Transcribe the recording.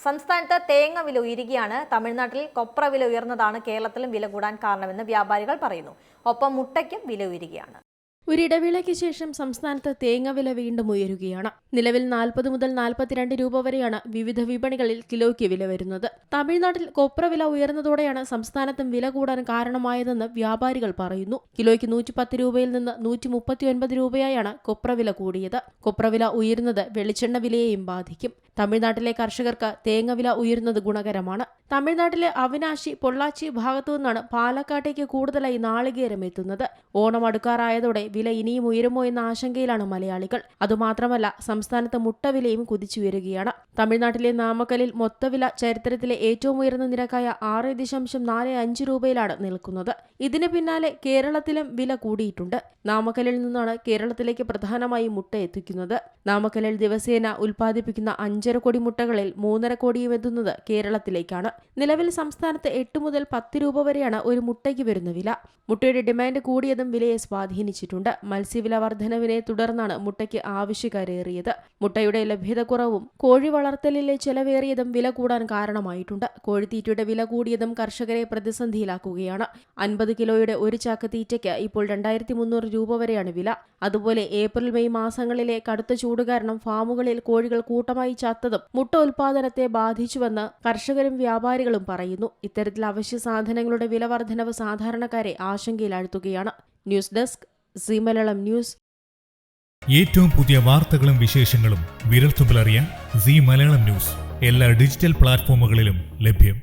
സംസ്ഥാനത്ത് തേങ്ങ വില ഉയരുകയാണ്. തമിഴ്നാട്ടിൽ കൊപ്ര വില ഉയർന്നതാണ് കേരളത്തിലും വില കൂടാൻ കാരണമെന്ന് വ്യാപാരികൾ പറയുന്നു. ഒപ്പം മുട്ടയ്ക്കും വില ഉയരുകയാണ്. ഒരിടവേളയ്ക്ക് ശേഷം സംസ്ഥാനത്ത് തേങ്ങ വില വീണ്ടും ഉയരുകയാണ്. നിലവിൽ 40 മുതൽ 42 രൂപ വരെയാണ് വിവിധ വിപണികളിൽ കിലോയ്ക്ക് വില വരുന്നത്. തമിഴ്നാട്ടിൽ കൊപ്ര വില ഉയർന്നതോടെയാണ് സംസ്ഥാനത്തും വില കൂടാൻ കാരണമായതെന്ന് വ്യാപാരികൾ പറയുന്നു. കിലോയ്ക്ക് 110 രൂപയിൽ നിന്ന് 139 രൂപയായാണ് കൊപ്ര വില കൂടിയത്. കൊപ്ര വില ഉയരുന്നത് വെളിച്ചെണ്ണ വിലയെയും ബാധിക്കും. തമിഴ്നാട്ടിലെ കർഷകർക്ക് തേങ്ങ വില ഉയരുന്നത് ഗുണകരമാണ്. തമിഴ്നാട്ടിലെ അവിനാശി, പൊള്ളാച്ചി ഭാഗത്തു നിന്നാണ് പാലക്കാട്ടേക്ക് കൂടുതലായി നാളികേരം എത്തുന്നത്. ഓണം അടുക്കാറായതോടെ വില ഇനിയും ഉയരുമോ എന്ന ആശങ്കയിലാണ് മലയാളികൾ. അതുമാത്രമല്ല, സംസ്ഥാനത്ത് മുട്ട വിലയും കുതിച്ചുയരുകയാണ്. തമിഴ്നാട്ടിലെ നാമക്കലിൽ മൊത്തവില ചരിത്രത്തിലെ ഏറ്റവും ഉയർന്ന നിരക്കായ 6.45 രൂപയിലാണ് നിൽക്കുന്നത്. ഇതിന് പിന്നാലെ കേരളത്തിലും വില കൂടിയിട്ടുണ്ട്. നാമക്കലിൽ നിന്നാണ് കേരളത്തിലേക്ക് പ്രധാനമായും മുട്ട എത്തിക്കുന്നത്. നാമക്കലിൽ ദിവസേന ഉൽപ്പാദിപ്പിക്കുന്ന 5.5 കോടി മുട്ടകളിൽ 3.5 കോടിയും എത്തുന്നത് കേരളത്തിലേക്കാണ്. നിലവിൽ സംസ്ഥാനത്ത് 8 മുതൽ 10 രൂപ വരെയാണ് ഒരു മുട്ടയ്ക്ക് വരുന്ന വില. മുട്ടയുടെ ഡിമാൻഡ് കൂടിയതും വിലയെ സ്വാധീനിച്ചിട്ടുണ്ട്. മത്സ്യവില വർധനവിനെ തുടർന്നാണ് മുട്ടയ്ക്ക് ആവശ്യക്കാരേറിയത്. മുട്ടയുടെ ലഭ്യതക്കുറവും കോഴി വളർത്തലിലെ ചെലവേറിയതും വില കൂടാൻ കാരണമായിട്ടുണ്ട്. കോഴിത്തീറ്റയുടെ വില കൂടിയതും കർഷകരെ പ്രതിസന്ധിയിലാക്കുകയാണ്. 50 കിലോയുടെ ഒരു ചാക്ക് തീറ്റയ്ക്ക് ഇപ്പോൾ 2300 രൂപ വരെയാണ് വില. അതുപോലെ ഏപ്രിൽ മെയ് മാസങ്ങളിലെ കടുത്ത ചൂട് കാരണം ഫാമുകളിൽ കോഴികൾ കൂട്ടമായി ചത്തതും മുട്ട ഉൽപാദനത്തെ ബാധിച്ചുവെന്ന് കർഷകരും വ്യാപാരികളും പറയുന്നു. ഇത്തരത്തിൽ അവശ്യ സാധനങ്ങളുടെ വില വർധനവ് സാധാരണക്കാരെ ആശങ്കയിലാഴ്ത്തുകയാണ്. News desk Zee Malayalam news. ഏറ്റവും പുതിയ വാർത്തകളും വിശേഷങ്ങളും വിരൽത്തുമ്പിലറിയാൻ സീ മലയാളം ന്യൂസ് എല്ലാ ഡിജിറ്റൽ പ്ലാറ്റ്ഫോമുകളിലും ലഭ്യം.